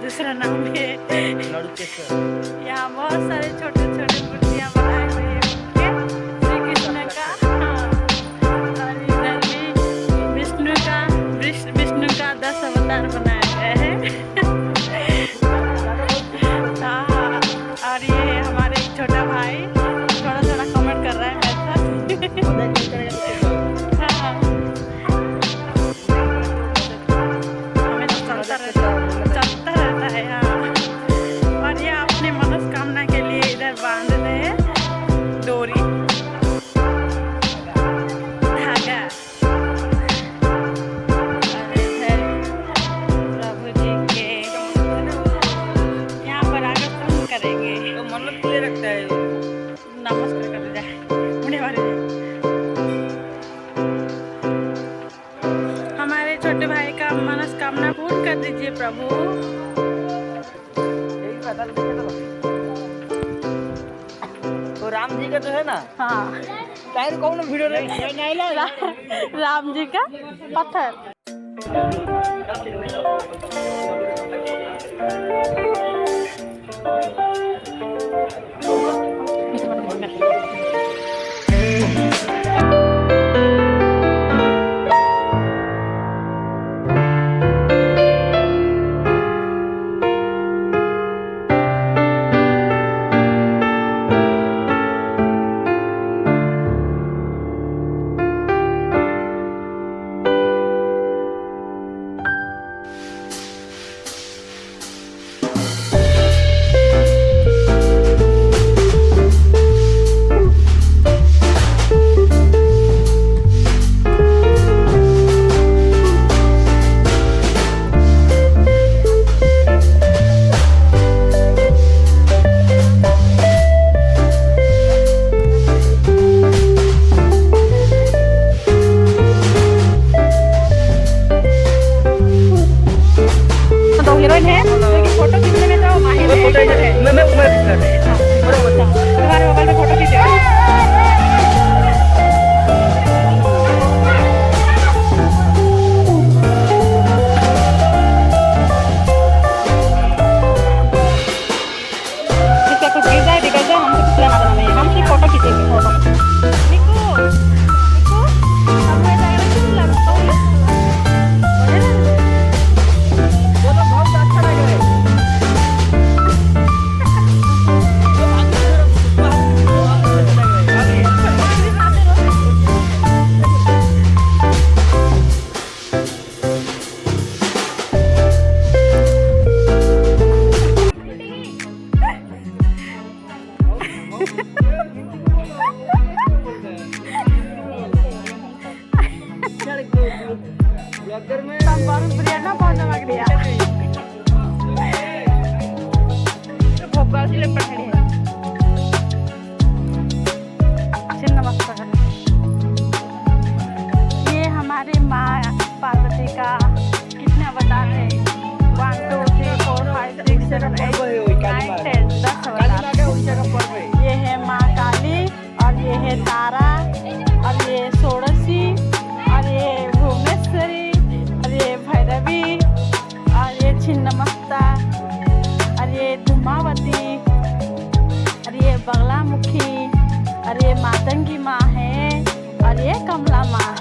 दूसरा नाम है। यहाँ बहुत सारे छोटे छोटे मूर्तियाँ बनाए हुए हैं श्री कृष्ण का। और इधर भी विष्णु का 10 अवतार बनाया गया है। और ये हमारे एक छोटा भाई थोड़ा थोड़ा कमेंट कर रहा है मेरे साथ। हमें तो चलता रहता है। हाँ, और ये अपने मनोकामना के लिए इधर बांध रहे हैं डोरी धागा। और इधर प्रभु जी के यहाँ पर आकर फोन करेंगे तो मन्नत के लिए रखता है। नमस्कार कर जाए उन्हें वाले हमारे छोटे भाई का मनोकामना पूर्ण कर दीजिए प्रभु। तो राम जी का तो है ना। हाँ, टायर कौन वीडियो राम जी का पत्थर। हीरोइन है लेकिन फोटो खींचने में तो माहिर है। मैं तुम्हारे मोबाइल में फोटो खींचे इसका कुछ गिर जाए बिगड़ जाए हमसे कुछ लेना देना नहीं है। हम सिर्फ फोटो खींचेंगे। फोटो निकू हमको ऐसा क्यों लगता है? ब्लॉगर में बिरयाना बहुत नमक दिया भोपाल से पकड़ी है। नमस्कार। ये हमारे माँ पार्वती का कितने अवतार है? 1 2 3 4 5 6 7 8 9 10 10 अवतार। ये है माँ काली और ये है तारा और ये षोडशी और ये भुवनेश्वरी और ये भैरवी और ये छिन्नमस्ता और ये धूमावती और ये बगलामुखी और ये मातंगी माँ है और ये कमला माँ।